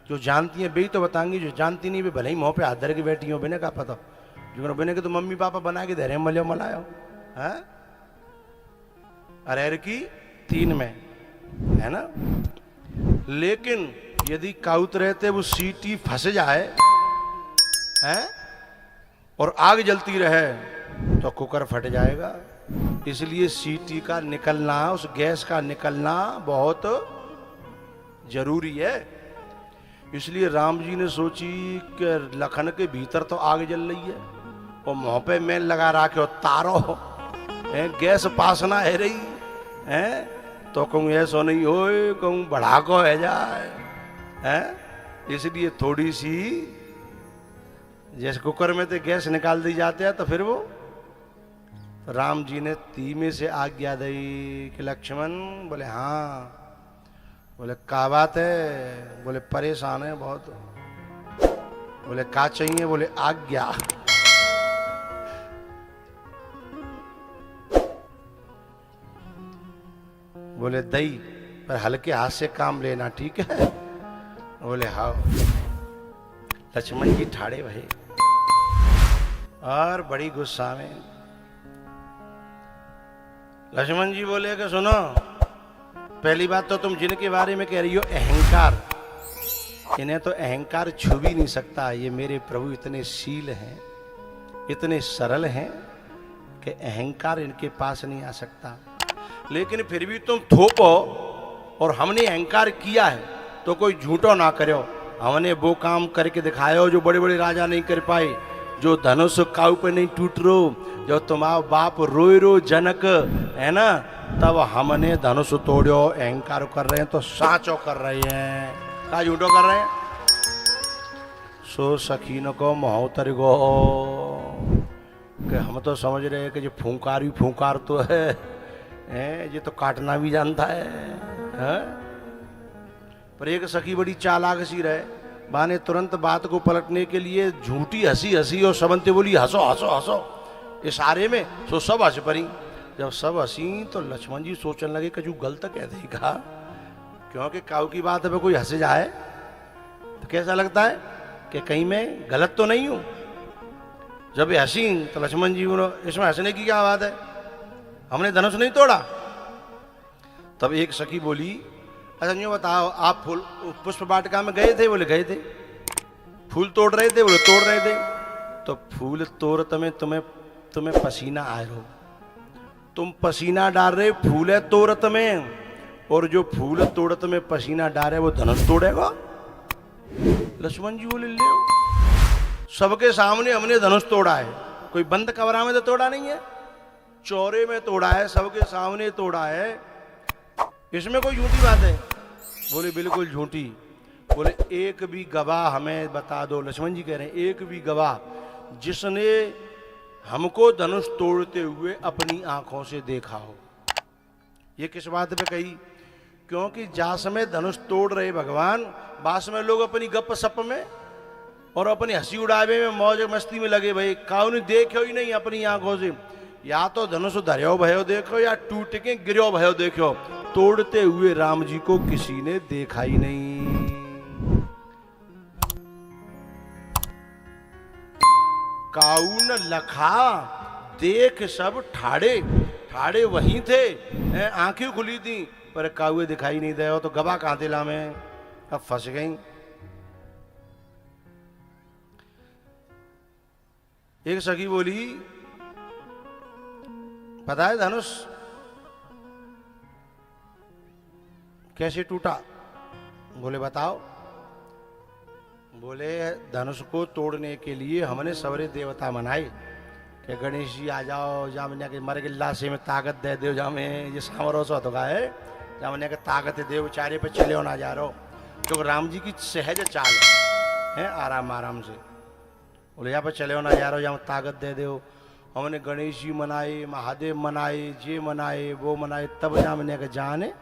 जो जानती हैं वे तो बताएंगी, जो जानती नहीं वे भले ही मुँह पे हाथ धर के बैठी हो, बिने का पता, जो बिने के तो मम्मी पापा बना के दे रहे हैं, मलियो मलायो, हैं? अरहर की 3 में, है ना। लेकिन यदि काउत रहते वो सीटी फंस जाए, हैं, और आग जलती रहे तो कुकर फट जाएगा। इसलिए सीटी का निकलना, उस गैस का निकलना बहुत जरूरी है। इसलिए राम जी ने सोची कि लखन के भीतर तो आग जल रही है और मुंह पे मेल लगा रखे हो, तारो है, गैस पास ना है रही है, तो कहूँ ऐसा नहीं हो, कहूँ बढ़ा को है जाए, है। इसलिए थोड़ी सी जैसे कुकर में से गैस निकाल दी जाते हैं तो फिर वो राम जी ने धीमे से आज्ञा दी कि लक्ष्मण। बोले हाँ। बोले क्या बात है? बोले परेशान है बहुत। बोले क्या चाहिए? बोले आज्ञा। बोले दही, पर हल्के हाथ से काम लेना, ठीक है? बोले हाँ। लक्ष्मण जी ठाड़े भये और बड़ी गुस्सा में। लक्ष्मण जी बोले कि सुनो, पहली बात तो तुम जिनके बारे में कह रही हो अहंकार, इन्हें तो अहंकार छू भी नहीं सकता। ये मेरे प्रभु इतने शील हैं, इतने सरल हैं कि अहंकार इनके पास नहीं आ सकता। लेकिन फिर भी तुम थोपो और हमने अहंकार किया है तो कोई झूठो ना करो। हमने वो काम करके दिखाया जो बड़े बड़े राजा नहीं कर पाए, जो धनुष काऊ पे नहीं टूट रो, जो तुम्हारा बाप रोए रो जनक, है ना, तब हमने धनुष तोड़ो। अहंकार कर रहे हैं तो साचो कर रहे हैं, क्या झूठो कर रहे हैं? सो सखीन को महोत्तर गो कि हम तो समझ रहे हैं कि जो फूंकार ही फूंकार तो है, ये तो काटना भी जानता है? पर एक सखी बड़ी चालाक सी रहे, बाने तुरंत बात को पलटने के लिए झूठी हंसी हंसी और सबंते बोली हंसो हंसो हंसो इशारे में। तो सब हंस पड़ी। जब सब हंसी तो लक्ष्मण जी सोचने लगे कि जो गलत कह देगा, क्योंकि काऊ की बात पे कोई हंस जाए तो कैसा लगता है कि कहीं मैं गलत तो नहीं हूं। जब ये हंसी तो लक्ष्मण जी बोलो इसमें हंसने की क्या बात है, हमने धनुष नहीं तोड़ा। तब एक सखी बोली अच्छा यूँ बताओ, आप फूल पुष्प वाटिका में गए थे? बोले गए थे। फूल तोड़ रहे थे? बोले तोड़ रहे थे। तो फूल तोड़त में तुम्हें पसीना आ रहा, तुम पसीना डाल रहे फूल है तोड़त में, और जो फूल तोड़त में पसीना डाल रहे वो धनुष तोड़ेगा? लक्ष्मण जी बोले ले, सबके सामने हमने धनुष तोड़ा है, कोई बंद कमरा में तो तोड़ा नहीं है, चौरे में तोड़ा है, सबके सामने तोड़ा है, इसमें कोई झूठी बात है? बोले बिल्कुल झूठी। बोले एक भी गवाह हमें बता दो। लक्ष्मण जी कह रहे हैं एक भी गवाह जिसने हमको धनुष तोड़ते हुए अपनी आंखों से देखा हो। ये किस बात पे कही? क्योंकि जा समय धनुष तोड़ रहे भगवान, बास में लोग अपनी गप सप में और अपनी हंसी उड़ावे में मौज मस्ती में लगे। भाई काउन देखो ही नहीं अपनी आंखों से, या तो धनुष धर्यो भयो देखो या टूट के गिरो भयो देखो, तोड़ते हुए राम जी को किसी ने देखा ही नहीं। काउन लखा देख सब ठाड़े, ठाड़े वहीं थे, आंखें खुली थी पर काउए दिखाई नहीं दे। तो गवा कहां थे लामे, अब फंस गई। एक सखी बोली पता है धनुष कैसे टूटा? बोले बताओ। बोले धनुष को तोड़ने के लिए हमने सवरे देवता मनाए कि गणेश जी आ जाओ, जामने के मर गिल्ला से में ताकत दे दो, जामे ये सामरो सो तो का है, जामने के ताकत दे चारे पे चले ना जा रहो। जो राम जी की सहज चाल है आराम आराम से। बोले यहाँ पे चले ना जा रहो, जहाँ ताकत दे दो। हमने गणेश जी मनाए, महादेव मनाए, जे मनाए वो मनाए, तब जामने के जाने।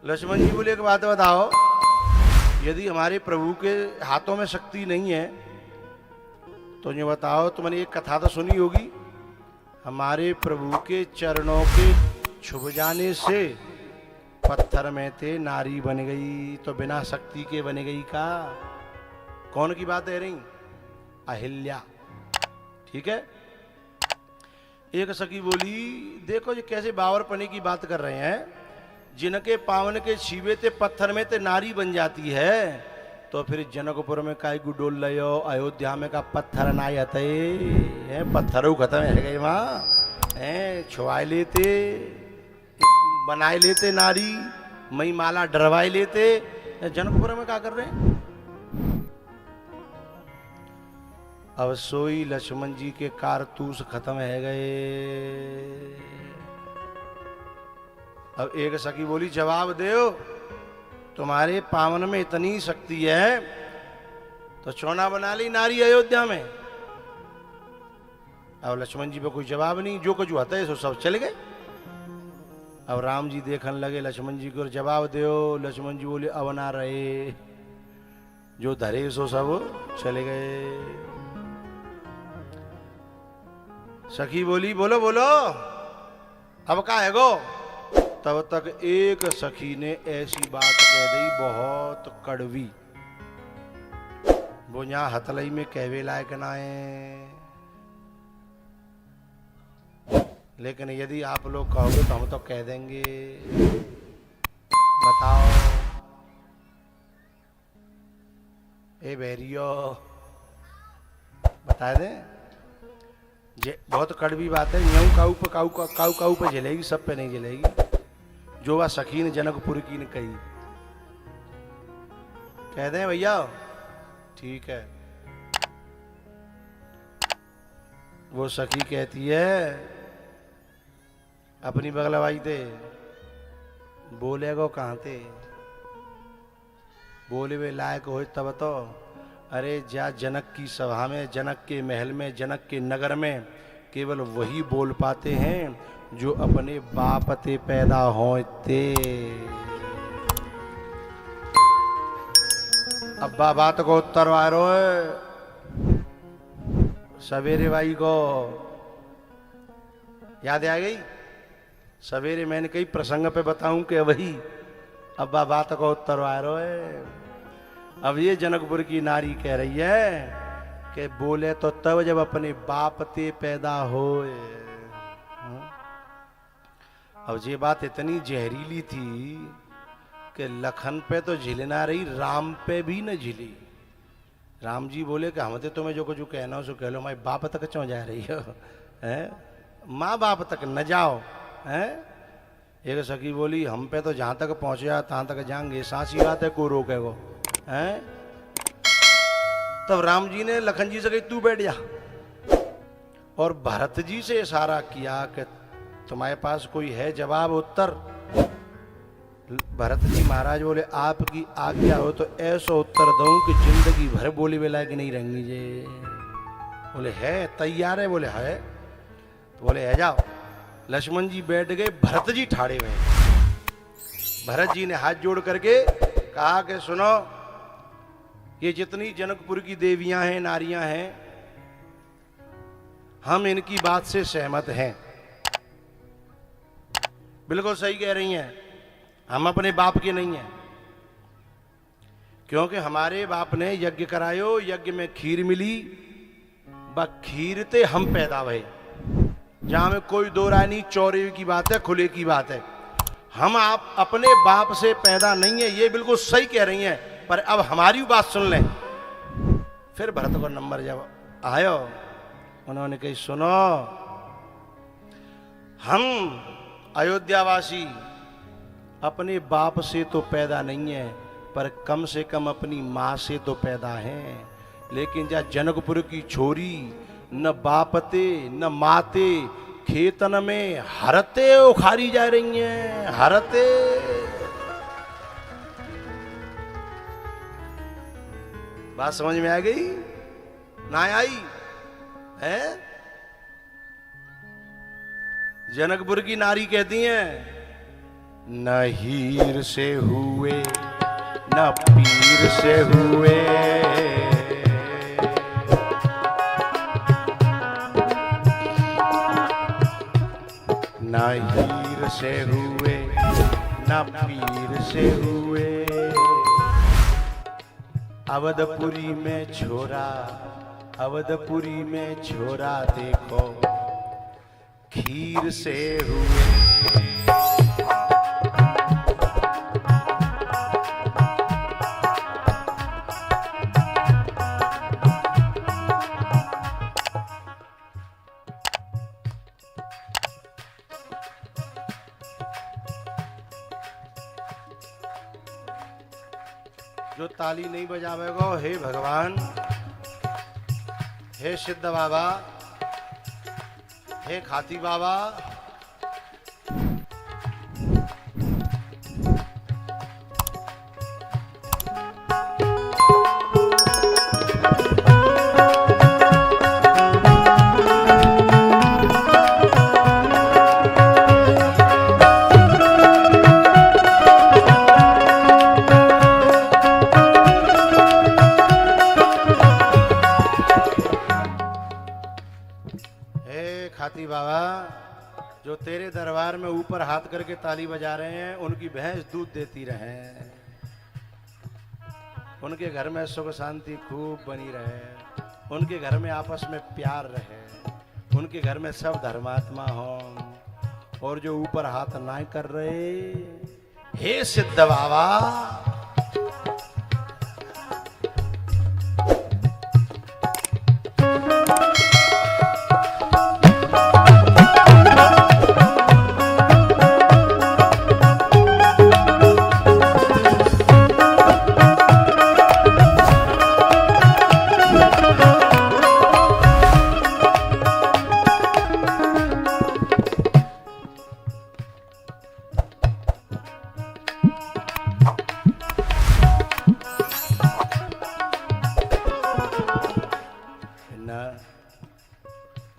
लक्ष्मण जी बोले एक बात बताओ, यदि हमारे प्रभु के हाथों में शक्ति नहीं है तो ये बताओ, तुमने एक कथा तो सुनी होगी, हमारे प्रभु के चरणों के छुप जाने से पत्थर में थे नारी बन गई, तो बिना शक्ति के बन गई का? कौन की बात है रही? अहिल्या। ठीक है। एक सखी बोली देखो ये कैसे बावरपने की बात कर रहे हैं, जिनके पावन के छीवे ते पत्थर में ते नारी बन जाती है, तो फिर जनकपुर में काय गुडोल लयो, अयोध्या में का पत्थर ना आते हैं, पत्थरों खत्म है गए वहां हैं, छुआए लेते, बनाए लेते नारी, मई माला डरवाए लेते, जनकपुर में क्या कर रहे हैं? अब सोई लक्ष्मण जी के कारतूस खत्म है गए। अब एक सखी बोली जवाब दो, तुम्हारे पावन में इतनी शक्ति है तो चौना बना ली नारी अयोध्या में। अब लक्ष्मण जी पे कोई जवाब नहीं, जो कुछ आता है सो सब चले गए। अब राम जी देखने लगे लक्ष्मण जी को, जवाब दो। लक्ष्मण जी बोले अब ना रहे, जो धरे सो सब चले गए। सखी बोली बोलो बोलो अब का है गो। तब तक एक सखी ने ऐसी बात कह दी बहुत कड़वी, वो यहाँ हथलई में कहवे लायक ना है। लेकिन यदि आप लोग कहोगे तो हम तो कह देंगे। बताओ ए बैरियो, बता दे। जे बहुत कड़वी बात है, यूं काऊ पे काऊ पे झेलेगी, सब पे नहीं झेलेगी। जो वह सखी ने जनकपुर की ने कही, कह दें भैया ठीक है। वो सखी कहती है अपनी बगलवाई थे, बोलेगो कहाँ थे, बोले वे लायक हो तब तो। अरे जा जनक की सभा में, जनक के महल में, जनक के नगर में केवल वही बोल पाते हैं जो अपने बाप ते पैदा होते। अब्बा बात को उत्तर वारो सवेरे भाई को याद आ गई। सवेरे मैंने कई प्रसंग पे बताऊं कि वही अब्बा बात को उत्तर वारो है। अब ये जनकपुर की नारी कह रही है कि बोले तो तब जब अपने बाप ते पैदा होए। अब ये बात इतनी जहरीली थी कि लखन पे तो झिलना रही, राम पे भी न झिली। राम जी बोले कि हम तो तुम्हें जो कुछ कहना हो सो कह लो, मैं बाप तक क्यों जा रही हो, हैं माँ बाप तक न जाओ, हैं। एक सखी बोली हम पे तो जहां तक पहुंचे तहां तक जाएंगे, सांसी बात है को रोके वो, हैं। तब राम जी ने लखन जी से कही तू बैठ जा, और भरत जी से इशारा किया कि तुम्हारे पास कोई है जवाब उत्तर। भरत जी महाराज बोले आपकी आज्ञा हो तो ऐसा उत्तर दूं कि जिंदगी भर बोली बेला कि नहीं रहेंगी जे। बोले है तैयार है, बोले है, तो बोले है जाओ। लक्ष्मण जी बैठ गए, भरत जी ठाड़े हुए। भरत जी ने हाथ जोड़ करके कहा कि सुनो, ये जितनी जनकपुर की देवियां हैं, नारियां हैं, हम इनकी बात से सहमत हैं। बिल्कुल सही कह रही हैं, हम अपने बाप के नहीं हैं। क्योंकि हमारे बाप ने यज्ञ करायो, यज्ञ में खीर मिली, ब खीर ते हम पैदा हुए। जहां में कोई दो राय नहीं, चौरे की बात है, खुले की बात है। हम आप अपने बाप से पैदा नहीं है, ये बिल्कुल सही कह रही हैं। पर अब हमारी बात सुन लें। फिर भरत को नंबर जब आयो, उन्होंने कही सुनो, हम अयोध्यावासी अपने बाप से तो पैदा नहीं है, पर कम से कम अपनी माँ से तो पैदा हैं। लेकिन जा जनकपुर की छोरी न बापते न माते खेतन में हरते उखारी जा रही हैं, हरते। बात समझ में आ गई ना आई है? जनकपुर की नारी कहती हैं न हीर से हुए न पीर से हुए, न हीर से हुए न पीर से हुए। अवधपुरी में छोरा, अवधपुरी में छोरा देखो खीर से हुए। जो ताली नहीं बजावेगा, हे भगवान, हे सिद्ध बाबा, हे खाती बाबा, पति बाबा जो तेरे दरबार में ऊपर हाथ करके ताली बजा रहे हैं उनकी भैंस दूध देती रहे, उनके घर में सुख शांति खूब बनी रहे, उनके घर में आपस में प्यार रहे, उनके घर में सब धर्मात्मा हों, और जो ऊपर हाथ ना कर रहे, हे सिद्ध बाबा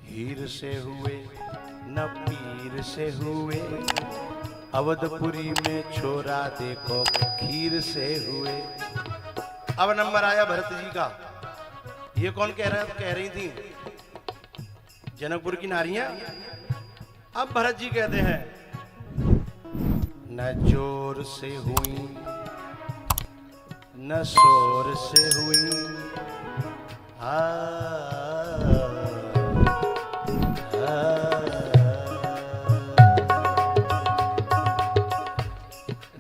हीर से हुए न पीर से हुए, अवधपुरी में छोरा देखो खीर से हुए। अब नंबर आया भरत जी का। ये कौन कह रही थी? जनकपुर की नारियां। अब भरत जी कहते हैं न जोर से हुई न शोर से हुई,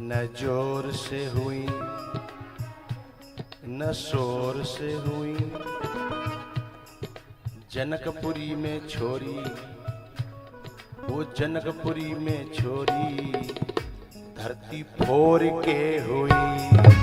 न जोर से हुई न शोर से हुई, जनकपुरी में छोरी, वो जनकपुरी में छोरी धरती फोर के हुई।